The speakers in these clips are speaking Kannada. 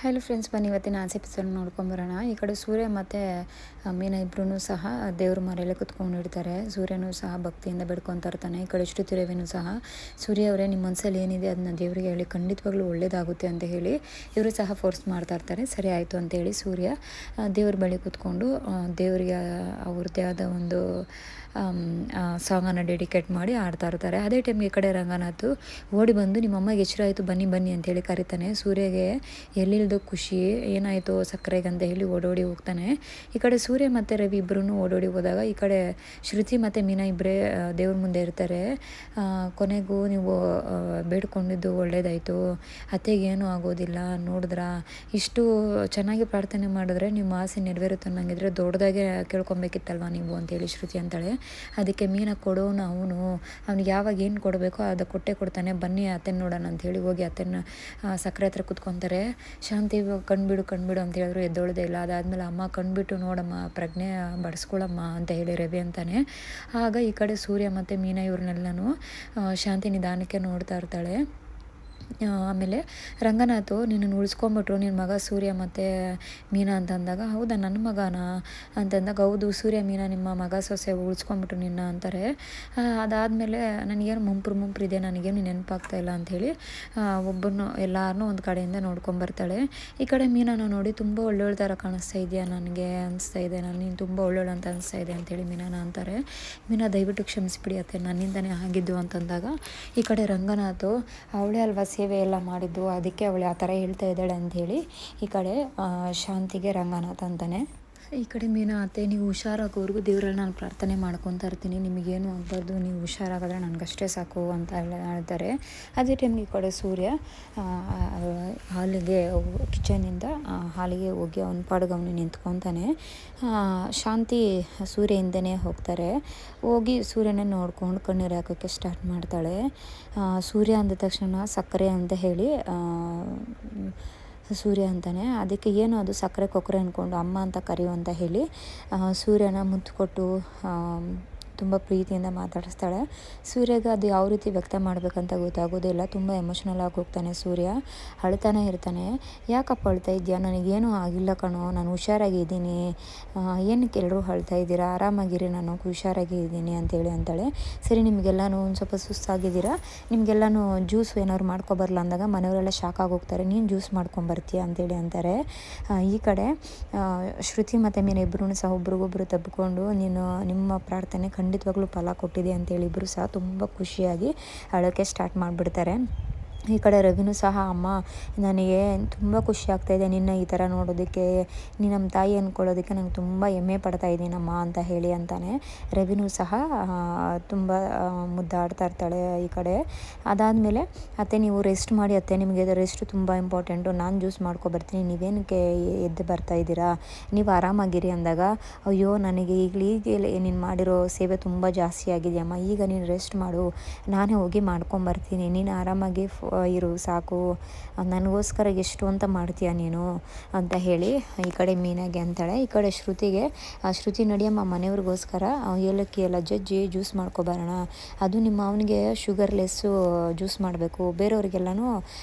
ಹಲೋ ಫ್ರೆಂಡ್ಸ್, ಬನ್ನಿ ಇವತ್ತಿನ ಆನ್ಸ್ ಎಪಿಸೋಡ್ ನೋಡ್ಕೊಂಬರೋಣ. ಈ ಕಡೆ ಸೂರ್ಯ ಮತ್ತು ಮೀನಾ ಇಬ್ಬರೂ ಸಹ ದೇವ್ರ ಮನೆಯಲ್ಲೇ ಕುತ್ಕೊಂಡಿರ್ತಾರೆ. ಸೂರ್ಯನೂ ಸಹ ಭಕ್ತಿಯಿಂದ ಬೇಡ್ಕೊತಾ ಇರ್ತಾನೆ. ಈ ಕಡೆ ಶ್ರುತಿ ರವಿನೂ ಸಹ ಸೂರ್ಯ ಅವರೇ, ನಿಮ್ಮ ಮನಸ್ಸಲ್ಲಿ ಏನಿದೆ ಅದನ್ನ ದೇವರಿಗೆ ಹೇಳಿ, ಖಂಡಿತವಾಗ್ಲೂ ಒಳ್ಳೇದಾಗುತ್ತೆ ಅಂತ ಹೇಳಿ ಇವರು ಸಹ ಫೋರ್ಸ್ ಮಾಡ್ತಾ ಇರ್ತಾರೆ. ಸರಿ ಆಯಿತು ಅಂತೇಳಿ ಸೂರ್ಯ ದೇವ್ರ ಬಳಿ ಕೂತ್ಕೊಂಡು ದೇವರಿಗೆ ಅವ್ರದ್ದೇ ಆದ ಒಂದು ಸಾಂಗನ್ನು ಡೆಡಿಕೇಟ್ ಮಾಡಿ ಆಡ್ತಾ ಇರ್ತಾರೆ. ಅದೇ ಟೈಮ್ಗೆ ಈ ಕಡೆ ರಂಗನಾಥ್ ಓಡಿ ಬಂದು, ನಿಮ್ಮ ಅಮ್ಮಗೆ ಎಚ್ಚರಾಯಿತು, ಬನ್ನಿ ಬನ್ನಿ ಅಂತೇಳಿ ಕರಿತಾನೆ. ಸೂರ್ಯಗೆ ಎಲ್ಲಿಲ್ದು ಖುಷಿ, ಏನಾಯಿತು ಸಕ್ಕರೆಗೆ ಅಂತ ಹೇಳಿ ಓಡೋಡಿ ಹೋಗ್ತಾನೆ. ಈ ಕಡೆ ಸೂರ್ಯ ಮತ್ತು ರವಿ ಇಬ್ಬರೂ ಓಡೋಡಿ ಹೋದಾಗ ಈ ಕಡೆ ಶ್ರುತಿ ಮತ್ತು ಮೀನಾ ಇಬ್ಬರೇ ದೇವ್ರ ಮುಂದೆ ಇರ್ತಾರೆ. ಕೊನೆಗೂ ನೀವು ಬೇಡ್ಕೊಂಡಿದ್ದು ಒಳ್ಳೇದಾಯಿತು, ಅತ್ತೆಗೇನೂ ಆಗೋದಿಲ್ಲ, ನೋಡಿದ್ರಾ ಇಷ್ಟು ಚೆನ್ನಾಗಿ ಪ್ರಾರ್ಥನೆ ಮಾಡಿದ್ರೆ ನಿಮ್ಮ ಆಸೆ ನೆರವೇರುತ್ತೆ ಅನ್ನಂಗಿದ್ರೆ ದೊಡ್ಡದಾಗೆ ಕೇಳ್ಕೊಬೇಕಿತ್ತಲ್ವ ನೀವು ಅಂತೇಳಿ ಶ್ರುತಿ ಅಂತಾಳೆ. ಅದಕ್ಕೆ ಮೀನಾ, ಕೊಡೋನು ಅವ್ನಿಗೆ ಯಾವಾಗ ಏನು ಕೊಡಬೇಕೋ ಅದು ಕೊಟ್ಟೇ ಕೊಡ್ತಾನೆ, ಬನ್ನಿ ಅತ್ತೆನ ನೋಡೋಣ ಅಂಥೇಳಿ ಹೋಗಿ ಅತ್ತೆನ ಸಕ್ಕರೆ ಹತ್ರ ಕುತ್ಕೊತಾರೆ. ಶಾಂತಿ ಕಣ್ಬಿಡು ಅಂತ ಹೇಳಿದ್ರು ಎದ್ದೊಳ್ದೇ ಇಲ್ಲ. ಅದಾದಮೇಲೆ ಅಮ್ಮ ಕಣ್ಬಿಟ್ಟು ನೋಡಮ್ಮ, ಪ್ರಜ್ಞೆ ಬಡಿಸ್ಕೊಳಮ್ಮ ಅಂತ ಹೇಳಿ ರವಿ ಅಂತಾನೆ. ಆಗ ಈ ಕಡೆ ಸೂರ್ಯ ಮತ್ತು ಮೀನಾ ಇವ್ರನ್ನೆಲ್ಲನೂ ಶಾಂತಿ ನಿಧಾನಕ್ಕೆ ನೋಡ್ತಾ ಇರ್ತಾಳೆ. ಆಮೇಲೆ ರಂಗನಾಥು, ನಿನ್ನನ್ನು ಉಳಿಸ್ಕೊಂಬಿಟ್ರು ನಿನ್ನ ಮಗ ಸೂರ್ಯ ಮತ್ತು ಮೀನಾ ಅಂತ ಅಂದಾಗ, ಹೌದಾ ನನ್ನ ಮಗನಾ ಅಂತಂದಾಗ, ಹೌದು ಸೂರ್ಯ ಮೀನಾ ನಿಮ್ಮ ಮಗ ಸೊಸೆ ಉಳಿಸ್ಕೊಂಬಿಟ್ರು ನಿನ್ನ ಅಂತಾರೆ. ಅದಾದಮೇಲೆ ನನಗೇನು ಮುಂಪ್ರಿದೆ, ನನಗೇನು ನೆನಪಾಗ್ತಾ ಇಲ್ಲ ಅಂಥೇಳಿ ಒಬ್ಬರನ್ನು ಎಲ್ಲರನ್ನೂ ಒಂದು ಕಡೆಯಿಂದ ನೋಡ್ಕೊಂಬರ್ತಾಳೆ. ಈ ಕಡೆ ಮೀನಾನ ನೋಡಿ, ತುಂಬ ಒಳ್ಳೊಳ್ಳೆ ಥರ ಕಾಣಿಸ್ತಾ ಇದೆಯಾ, ನನಗೆ ಅನಿಸ್ತಾ ಇದೆ, ನೀನು ತುಂಬ ಒಳ್ಳೊಳ್ಳೆ ಅಂತ ಅನಿಸ್ತಾ ಇದೆ ಅಂಥೇಳಿ ಮೀನಾನ ಅಂತಾರೆ. ಮೀನಾ, ದಯವಿಟ್ಟು ಕ್ಷಮಿಸಿಬಿಡಿ ಅತ್ತೆ, ನನ್ನಿಂದನೇ ಆಗಿದ್ದು ಅಂತಂದಾಗ ಈ ಕಡೆ ರಂಗನಾಥು, ಅವಳೇ ಅಲ್ವಾ ಸೇವೆ ಎಲ್ಲ ಮಾಡಿದ್ದು, ಅದಕ್ಕೆ ಅವಳು ಆ ಥರ ಹೇಳ್ತಾ ಇದ್ದಾಳೆ ಅಂಥೇಳಿ ಈ ಕಡೆ ಶಾಂತಿಗೆ ರಂಗನಾಥ್ ಅಂತಾನೆ. ಈ ಕಡೆ ಮೀನಾ, ಅತ್ತೆ ನೀವು ಹುಷಾರಾಗೋವರೆಗೂ ದೇವರಲ್ಲಿ ನಾನು ಪ್ರಾರ್ಥನೆ ಮಾಡ್ಕೊತಾ ಇರ್ತೀನಿ, ನಿಮಗೇನು ಆಗಬಾರ್ದು, ನೀವು ಹುಷಾರಾಗಿದ್ರೆ ನನಗಷ್ಟೇ ಸಾಕು ಅಂತ ಹೇಳ್ತಾರೆ. ಅದೇ ಟೈಮ್ಗೆ ಈ ಕಡೆ ಸೂರ್ಯ ಹಾಲಿಗೆ ಕಿಚನಿಂದ ಹಾಲಿಗೆ ಹೋಗಿ ಅವನ ಪಾಡಿಗೆ ಅವನು ನಿಂತ್ಕೊತಾನೆ. ಶಾಂತಿ ಸೂರ್ಯ ಹಿಂದೆನೇ ಹೋಗ್ತಾರೆ. ಹೋಗಿ ಸೂರ್ಯನ ನೋಡ್ಕೊಂಡು ಕಣ್ಣೀರು ಹಾಕೋಕ್ಕೆ ಸ್ಟಾರ್ಟ್ ಮಾಡ್ತಾಳೆ. ಸೂರ್ಯ ಅಂದ ತಕ್ಷಣ ಸಕ್ಕರೆ ಅಂತ ಹೇಳಿ ಸೂರ್ಯ ಅಂತಾನೆ. ಅದಕ್ಕೆ ಏನು ಅದು ಸಕ್ಕರೆ ಕೊಕ್ಕರೆ ಅಂದ್ಕೊಂಡು ಅಮ್ಮ ಅಂತ ಕರೆಯು ಅಂತ ಹೇಳಿ ಸೂರ್ಯನ ಮುತ್ತು ಕೊಟ್ಟು ತುಂಬ ಪ್ರೀತಿಯಿಂದ ಮಾತಾಡಿಸ್ತಾಳೆ. ಸೂರ್ಯಗೆ ಅದು ಯಾವ ರೀತಿ ವ್ಯಕ್ತ ಮಾಡಬೇಕಂತ ಗೊತ್ತಾಗೋದಿಲ್ಲ. ತುಂಬ ಎಮೋಷ್ನಲ್ ಆಗಿ ಹೋಗ್ತಾನೆ ಸೂರ್ಯ, ಅಳ್ತಾನೆ ಇರ್ತಾನೆ. ಯಾಕಪ್ಪ ಅಳ್ತಾ ಇದೆಯಾ, ನನಗೇನೂ ಆಗಿಲ್ಲ ಕಣೋ, ನಾನು ಹುಷಾರಾಗಿದ್ದೀನಿ, ಏನಕ್ಕೆ ಎಲ್ಲರೂ ಅಳ್ತಾ ಇದ್ದೀರಾ, ಆರಾಮಾಗಿರಿ, ನಾನು ಹುಷಾರಾಗಿ ಇದ್ದೀನಿ ಅಂತೇಳಿ ಅಂತಾಳೆ. ಸರಿ, ನಿಮಗೆಲ್ಲನೂ ಒಂದು ಸ್ವಲ್ಪ ಸುಸ್ತಾಗಿದ್ದೀರಾ, ನಿಮಗೆಲ್ಲನೂ ಜ್ಯೂಸ್ ಏನಾದ್ರು ಮಾಡ್ಕೊಬರಲ್ಲ ಅಂದಾಗ ಮನೆಯವರೆಲ್ಲ ಶಾಕ್ ಆಗೋಗ್ತಾರೆ. ನೀನು ಜ್ಯೂಸ್ ಮಾಡ್ಕೊಂಬರ್ತೀಯ ಅಂತೇಳಿ ಅಂತಾರೆ. ಈ ಕಡೆ ಶ್ರುತಿ ಮತ್ತು ಮೀನು ಇಬ್ಬರೂ ಸಹ ಒಬ್ರಿಗೊಬ್ರು ತಬ್ಬಿಕೊಂಡು, ನಿಮ್ಮ ಪ್ರಾರ್ಥನೆ ಖಂಡಿತವಾಗ್ಲೂ ಫಲ ಕೊಟ್ಟಿದೆ ಅಂತೇಳಿ ಇಬ್ಬರು ಸಹ ತುಂಬ ಖುಷಿಯಾಗಿ ಅಳೋಕ್ಕೆ ಸ್ಟಾರ್ಟ್ ಮಾಡಿಬಿಡ್ತಾರೆ. ಈ ಕಡೆ ರವಿನೂ ಸಹ, ಅಮ್ಮ ನನಗೆ ತುಂಬ ಖುಷಿ ಆಗ್ತಾಯಿದೆ ನಿನ್ನ ಈ ಥರ ನೋಡೋದಕ್ಕೆ, ನೀನು ನಮ್ಮ ತಾಯಿ ಅಂದ್ಕೊಳ್ಳೋದಕ್ಕೆ ನಂಗೆ ತುಂಬ ಹೆಮ್ಮೆ ಪಡ್ತಾ ಇದ್ದೀನಮ್ಮ ಅಂತ ಹೇಳಿ ಅಂತಾನೆ. ರವಿನೂ ಸಹ ತುಂಬ ಮುದ್ದಾಡ್ತಾ ಇರ್ತಾಳೆ. ಈ ಕಡೆ ಅದಾದಮೇಲೆ, ಅತ್ತೆ ನೀವು ರೆಸ್ಟ್ ಮಾಡಿ ಅತ್ತೆ, ನಿಮಗೆ ರೆಸ್ಟ್ ತುಂಬ ಇಂಪಾರ್ಟೆಂಟು, ನಾನು ಜ್ಯೂಸ್ ಮಾಡ್ಕೊಬರ್ತೀನಿ, ನೀವೇನಕ್ಕೆ ಎದ್ದು ಬರ್ತಾ ಇದ್ದೀರಾ, ನೀವು ಆರಾಮಾಗಿರಿ ಅಂದಾಗ, ಅಯ್ಯೋ ನನಗೆ ಈಗಲೇ ನೀನು ಮಾಡಿರೋ ಸೇವೆ ತುಂಬ ಜಾಸ್ತಿ ಆಗಿದೆಯಮ್ಮ, ಈಗ ನೀನು ರೆಸ್ಟ್ ಮಾಡು, ನಾನೇ ಹೋಗಿ ಮಾಡ್ಕೊಂಬರ್ತೀನಿ, ನೀನು ಆರಾಮಾಗಿ ಇರು ಸಾಕು, ನನಗೋಸ್ಕರ ಎಷ್ಟು ಅಂತ ಮಾಡ್ತೀಯ ನೀನು ಅಂತ ಹೇಳಿ ಈ ಕಡೆ ಮೀನಾಗೆ ಅಂತಾಳೆ. ಈ ಕಡೆ ಶ್ರುತಿಗೆ, ಶ್ರುತಿ ನಡಿಯಮ್ಮ ಮನೆಯವ್ರಿಗೋಸ್ಕರ ಏಲಕ್ಕಿ ಎಲ್ಲ ಜಜ್ಜಿ ಜ್ಯೂಸ್ ಮಾಡ್ಕೊಬರೋಣ, ಅದು ನಿಮ್ಮ ಅವನಿಗೆ ಶುಗರ್ಲೆಸ್ಸು ಜ್ಯೂಸ್ ಮಾಡಬೇಕು, ಬೇರೆಯವ್ರಿಗೆಲ್ಲನೂ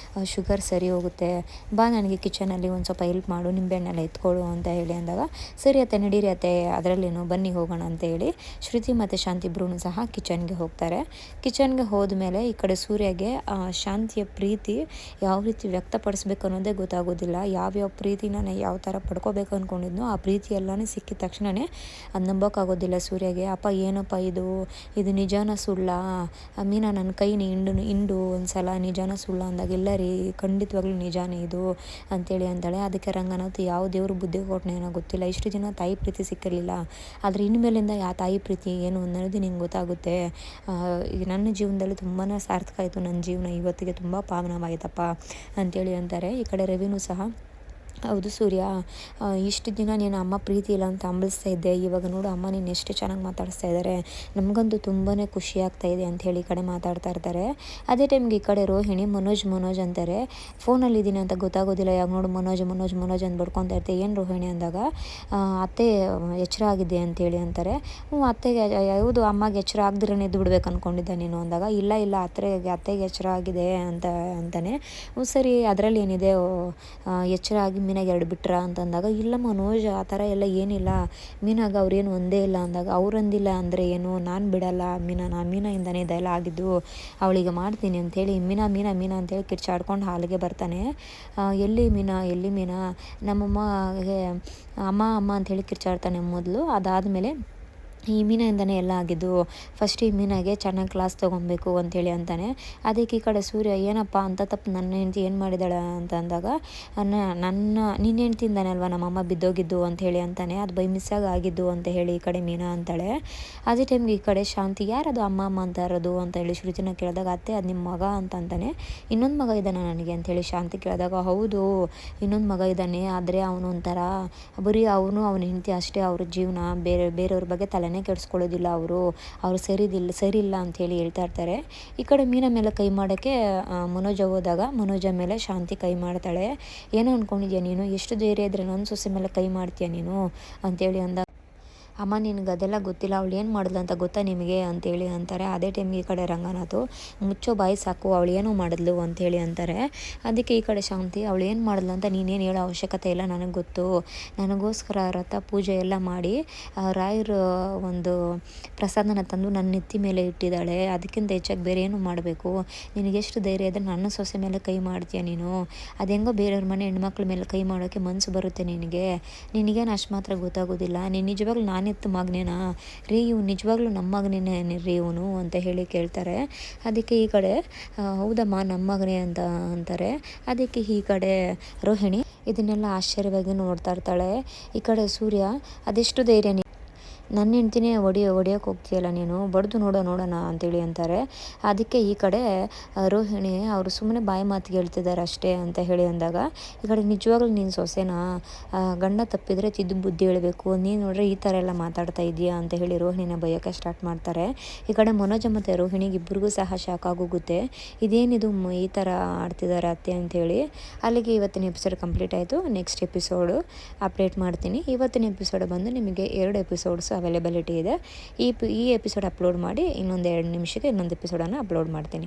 ಶುಗರ್ ಸರಿ ಹೋಗುತ್ತೆ, ಬಾ ನನಗೆ ಕಿಚನಲ್ಲಿ ಒಂದು ಸ್ವಲ್ಪ ಹೆಲ್ಪ್ ಮಾಡು, ನಿಂಬೆಹಣ್ಣೆಲ್ಲ ಎತ್ಕೊಳ್ಳು ಅಂತ ಹೇಳಿ ಅಂದಾಗ, ಸರಿ ಅತ್ತೆ ನಡೀರಿ ಅತ್ತೆ, ಅದರಲ್ಲೇನು ಬನ್ನಿ ಹೋಗೋಣ ಅಂತ ಹೇಳಿ ಶ್ರುತಿ ಮತ್ತು ಶಾಂತಿ ಇಬ್ಬರೂ ಸಹ ಕಿಚನ್ಗೆ ಹೋಗ್ತಾರೆ. ಕಿಚನ್ಗೆ ಹೋದ್ಮೇಲೆ ಈ ಕಡೆ ಸೂರ್ಯಗೆ ಶಾಂತಿಯ ಪ್ರೀತಿ ಯಾವ ರೀತಿ ವ್ಯಕ್ತಪಡಿಸ್ಬೇಕು ಅನ್ನೋದೇ ಗೊತ್ತಾಗೋದಿಲ್ಲ. ಯಾವ್ಯಾವ ಪ್ರೀತಿನ ಯಾವ ಥರ ಪಡ್ಕೋಬೇಕು ಅಂದ್ಕೊಂಡಿದ್ನೋ ಆ ಪ್ರೀತಿ ಎಲ್ಲನೂ ಸಿಕ್ಕಿದ ತಕ್ಷಣವೇ ಅದು ನಂಬೋಕ್ಕಾಗೋದಿಲ್ಲ ಸೂರ್ಯಗೆ. ಅಪ್ಪ ಏನಪ್ಪ ಇದು ನಿಜಾನ ಸುಳ್ಳ, ಮೀನಾ ನನ್ನ ಕೈನ ಹಿಂಡು ಒಂದು ಸಲ, ನಿಜಾನ ಸುಳ್ಳ ಅಂದಾಗ, ಇಲ್ಲ ರೀ ಖಂಡಿತವಾಗ್ಲೂ ನಿಜಾನೇ ಇದು ಅಂತೇಳಿ ಅಂತಾಳೆ. ಅದಕ್ಕೆ ರಂಗನಾಥ್, ಯಾವ ದೇವರು ಬುದ್ಧಿ ಕೊಟ್ಟನೇನೋ ಗೊತ್ತಿಲ್ಲ, ಇಷ್ಟು ದಿನ ತಾಯಿ ಪ್ರೀತಿ ಸಿಕ್ಕಿರಲಿಲ್ಲ, ಆದರೆ ಇನ್ಮೇಲಿಂದ ಯಾವ ತಾಯಿ ಪ್ರೀತಿ ಏನು ಅನ್ನೋದು ನಿಂಗೆ ಗೊತ್ತಾಗುತ್ತೆ, ನನ್ನ ಜೀವನದಲ್ಲಿ ತುಂಬಾ ಸಾರ್ಥಕ ಆಯಿತು, ನನ್ನ ಜೀವನ ಇವತ್ತಿಗೆ ತುಂಬ ಪಾವನವಾಯಿತಪ್ಪ ಅಂತೇಳಿ ಅಂತಾರೆ. ಈ ಕಡೆ ರವಿನೂ ಸಹ, ಹೌದು ಸೂರ್ಯ, ಇಷ್ಟು ದಿನ ನೀನು ಅಮ್ಮ ಪ್ರೀತಿ ಇಲ್ಲ ಅಂತ ಹಂಬಲಿಸ್ತಾ ಇದ್ದೆ, ಇವಾಗ ನೋಡು ಅಮ್ಮ ನೀನು ಎಷ್ಟು ಚೆನ್ನಾಗಿ ಮಾತಾಡಿಸ್ತಾ ಇದ್ದಾರೆ, ನಮಗಂತೂ ತುಂಬಾ ಖುಷಿ ಆಗ್ತಾ ಇದೆ ಅಂಥೇಳಿ ಈ ಕಡೆ ಮಾತಾಡ್ತಾ ಇರ್ತಾರೆ. ಅದೇ ಟೈಮ್ಗೆ ಈ ಕಡೆ ರೋಹಿಣಿ ಮನೋಜ್ ಅಂತಾರೆ. ಫೋನಲ್ಲಿದ್ದೀನಿ ಅಂತ ಗೊತ್ತಾಗೋದಿಲ್ಲ, ಯಾವಾಗ ನೋಡು ಮನೋಜ್ ಅಂತ ಬಡ್ಕೊತಾ ಇರ್ತೆ. ಏನು ರೋಹಿಣಿ ಅಂದಾಗ ಅತ್ತೆ ಎಚ್ಚರ ಆಗಿದೆ ಅಂತೇಳಿ ಅಂತಾರೆ. ಅತ್ತೆಗೆ ಹೌದು, ಅಮ್ಮಗೆ ಎಚ್ಚರ ಆಗದಿರೇ ಎದ್ದು ಬಿಡ್ಬೇಕು ಅಂದ್ಕೊಂಡಿದ್ದೆ ನೀನು ಅಂದಾಗ, ಇಲ್ಲ ಅತ್ತೆಗೆ ಎಚ್ಚರ ಆಗಿದೆ ಅಂತಾನೆ. ಸರಿ, ಅದರಲ್ಲಿ ಏನಿದೆ, ಎಚ್ಚರ ಆಗಿ ಮೀನಾಗ 2 ಬಿಟ್ರಾ ಅಂತಂದಾಗ, ಇಲ್ಲ ಮನೋಜ್ ಆ ಥರ ಎಲ್ಲ ಏನಿಲ್ಲ, ಮೀನಾಗ ಅವ್ರೇನು ಒಂದೇ ಇಲ್ಲ ಅಂದಾಗ, ಅವ್ರಂದಿಲ್ಲ ಅಂದರೆ ಏನು, ನಾನು ಬಿಡಲ್ಲ ಮೀನಾಯಿಂದನೇ ಇದೆಲ್ಲ ಆಗಿದ್ದು, ಅವಳಿಗೆ ಮಾಡ್ತೀನಿ ಅಂಥೇಳಿ ಮೀನಾ ಅಂತೇಳಿ ಕಿರ್ಚಾಡ್ಕೊಂಡು ಹಾಲಿಗೆ ಬರ್ತಾನೆ. ಎಲ್ಲಿ ಮೀನಾ ನಮ್ಮಮ್ಮಗೆ ಅಮ್ಮ ಅಂಥೇಳಿ ಕಿರ್ಚಾಡ್ತಾನೆ ಮೊದಲು. ಅದಾದಮೇಲೆ ಈ ಮೀನಿಂದನೇ ಎಲ್ಲ ಆಗಿದ್ದು, ಫಸ್ಟ್ ಈ ಮೀನಾಗೆ ಚೆನ್ನಾಗಿ ಕ್ಲಾಸ್ ತೊಗೊಬೇಕು ಅಂಥೇಳಿ ಅಂತಾನೆ. ಅದಕ್ಕೆ ಈ ಕಡೆ ಸೂರ್ಯ, ಏನಪ್ಪ ಅಂತ ತಪ್ಪು ನನ್ನ ಹೆಂಡ್ತಿ ಏನು ಮಾಡಿದಾಳೆ ಅಂತ ಅಂದಾಗ, ನಿನ್ನ ಹೆಂಡ್ತಿಯಿಂದಾನೆ ಅಲ್ವಾ ನಮ್ಮಮ್ಮ ಬಿದ್ದೋಗಿದ್ದು ಅಂಥೇಳಿ ಅಂತಾನೆ. ಅದು ಬೈ ಮಿಸ್ಸಾಗಿ ಆಗಿದ್ದು ಅಂತ ಹೇಳಿ ಈ ಕಡೆ ಮೀನಾ ಅಂತಾಳೆ. ಅದೇ ಟೈಮ್ಗೆ ಈ ಕಡೆ ಶಾಂತಿ, ಯಾರದು ಅಮ್ಮ ಅಂತ ಇರೋದು ಅಂತ ಹೇಳಿ ಶ್ರುತಿನ ಕೇಳಿದಾಗ, ಅತ್ತೆ ಅದು ನಿಮ್ಮ ಮಗ ಅಂತ ಅಂತಾನೆ. ಇನ್ನೊಂದು ಮಗ ಇದ್ದಾನೆ ನನಗೆ ಅಂಥೇಳಿ ಶಾಂತಿ ಕೇಳಿದಾಗ, ಹೌದು ಇನ್ನೊಂದು ಮಗ ಇದ್ದಾನೆ, ಆದರೆ ಅವನು ಒಂಥರ ಬರೀ ಅವನು ಅವನ ಹೆಂಡ್ತಿ ಅಷ್ಟೇ, ಅವ್ರ ಜೀವನ ಬೇರೆಯವ್ರ ಬಗ್ಗೆ ತಲೆನೇ ಕೆಡಿಸ್ಕೊಳ್ಳೋದಿಲ್ಲ, ಅವರು ಸರಿ ಇಲ್ಲ ಅಂಥೇಳಿ ಹೇಳ್ತಾ ಇರ್ತಾರೆ. ಈ ಕಡೆ ಮೀನ ಮೇಲೆ ಕೈ ಮಾಡೋಕ್ಕೆ ಮನೋಜ ಹೋದಾಗ ಮನೋಜ ಮೇಲೆ ಶಾಂತಿ ಕೈ ಮಾಡ್ತಾಳೆ. ಏನೋ ಅಂದ್ಕೊಂಡಿದ್ಯಾ ನೀನು, ಎಷ್ಟು ಧೈರ್ಯ ಇದ್ದರೆ ನನ್ನ ಸೊಸೆ ಮೇಲೆ ಕೈ ಮಾಡ್ತೀಯ ನೀನು ಅಂಥೇಳಿ ಅಂದಾಗ, ಅಮ್ಮ ನಿನಗೆ ಅದೆಲ್ಲ ಗೊತ್ತಿಲ್ಲ, ಅವಳು ಏನು ಮಾಡಿದ್ಲು ಅಂತ ಗೊತ್ತಾ ನಿಮಗೆ ಅಂತೇಳಿ ಅಂತಾರೆ. ಅದೇ ಟೈಮ್ಗೆ ಈ ಕಡೆ ರಂಗನಾಥು, ಮುಚ್ಚೋ ಬಾಯಿ ಸಾಕು, ಅವಳು ಏನೋ ಮಾಡಿದ್ಲು ಅಂಥೇಳಿ ಅಂತಾರೆ. ಅದಕ್ಕೆ ಈ ಕಡೆ ಶಾಂತಿ, ಅವಳು ಏನು ಮಾಡಿದ್ಲು ಅಂತ ನೀನೇನು ಹೇಳೋ ಅವಶ್ಯಕತೆ ಇಲ್ಲ, ನನಗೆ ಗೊತ್ತು, ನನಗೋಸ್ಕರ ವ್ರತ ಪೂಜೆ ಎಲ್ಲ ಮಾಡಿ ರಾಯರು ಒಂದು ಪ್ರಸಾದನ ತಂದು ನನ್ನ ನೆತ್ತಿ ಮೇಲೆ ಇಟ್ಟಿದ್ದಾಳೆ, ಅದಕ್ಕಿಂತ ಹೆಚ್ಚಾಗಿ ಬೇರೆ ಏನು ಮಾಡಬೇಕು, ನಿನಗೆಷ್ಟು ಧೈರ್ಯ ಇದ್ದರೆ ನನ್ನ ಸೊಸೆ ಮೇಲೆ ಕೈ ಮಾಡ್ತೀಯ ನೀನು, ಅದೆಂಗೋ ಬೇರೆಯವ್ರ ಮನೆ ಹೆಣ್ಮಕ್ಳ ಮೇಲೆ ಕೈ ಮಾಡೋಕ್ಕೆ ಮನಸ್ಸು ಬರುತ್ತೆ ನಿನಗೇನು ಅಷ್ಟು ಮಾತ್ರ ಗೊತ್ತಾಗೋದಿಲ್ಲ, ನೀನು ನಿಜವಾಗ್ಲೂ ನಾನೆತ್ತು ಮಗನೇನಾ ರೀ, ಇವ್ನು ನಿಜವಾಗ್ಲೂ ನಮ್ಮ ಮಗನೇನೆ ರೀ ಇವನು ಅಂತ ಹೇಳಿ ಕೇಳ್ತಾರೆ. ಅದಕ್ಕೆ ಈ ಕಡೆ ಹೌದಮ್ಮ ನಮ್ಮ ಮಗನೇ ಅಂತ ಅಂತಾರೆ. ಅದಕ್ಕೆ ಈ ಕಡೆ ರೋಹಿಣಿ ಇದನ್ನೆಲ್ಲ ಆಶ್ಚರ್ಯವಾಗಿ ನೋಡ್ತಾ ಇರ್ತಾಳೆ. ಈ ಕಡೆ ಸೂರ್ಯ, ಅದೆಷ್ಟು ಧೈರ್ಯ ನನ್ನ ಹೆಂಡ್ತಿನೇ ಹೊಡಿಯೋಕೆ ಹೋಗ್ತೀಯಲ್ಲ ನೀನು, ಬಡ್ದು ನೋಡೋಣ ಅಂತೇಳಿ ಅಂತಾರೆ. ಅದಕ್ಕೆ ಈ ಕಡೆ ರೋಹಿಣಿ, ಅವರು ಸುಮ್ಮನೆ ಬಾಯಿ ಮಾತಿಗೆ ಹೇಳ್ತಿದ್ದಾರೆ ಅಷ್ಟೇ ಅಂತ ಹೇಳಿ ಅಂದಾಗ, ಈ ಕಡೆ ನಿಜವಾಗ್ಲೂ ನೀನು ಸೊಸೆನಾ, ಗಂಡ ತಪ್ಪಿದರೆ ತಿದ್ದು ಬುದ್ಧಿ ಹೇಳಬೇಕು, ನೀನು ನೋಡ್ರೆ ಈ ಥರ ಎಲ್ಲ ಮಾತಾಡ್ತಾ ಇದೆಯಾ ಅಂತ ಹೇಳಿ ರೋಹಿಣಿನ ಬೈಯೋಕ್ಕೆ ಸ್ಟಾರ್ಟ್ ಮಾಡ್ತಾರೆ. ಈ ಕಡೆ ಮನೋಜ ಮತ್ತು ರೋಹಿಣಿಗೆ ಇಬ್ಬರಿಗೂ ಸಹ ಶಾಕ್ ಆಗೋಗುತ್ತೆ, ಇದೇನಿದು ಈ ಥರ ಆಡ್ತಿದ್ದಾರೆ ಅತ್ತೆ ಅಂಥೇಳಿ. ಅಲ್ಲಿಗೆ ಇವತ್ತಿನ ಎಪಿಸೋಡ್ ಕಂಪ್ಲೀಟ್ ಆಯಿತು. ನೆಕ್ಸ್ಟ್ ಎಪಿಸೋಡು ಅಪ್ಡೇಟ್ ಮಾಡ್ತೀನಿ. ಇವತ್ತಿನ ಎಪಿಸೋಡ್ ಬಂದು ನಿಮಗೆ 2 ಎಪಿಸೋಡ್ಸ್ ಅವೈಲೇಬಿಲಿಟಿ ಇದೆ. ಈ ಎಪಿಸೋಡ್ ಅಪ್ಲೋಡ್ ಮಾಡಿ ಇನ್ನೊಂದು 2 ನಿಮಿಷಕ್ಕೆ ಇನ್ನೊಂದು ಎಪಿಸೋಡನ್ನು ಅಪ್ಲೋಡ್ ಮಾಡ್ತೀನಿ.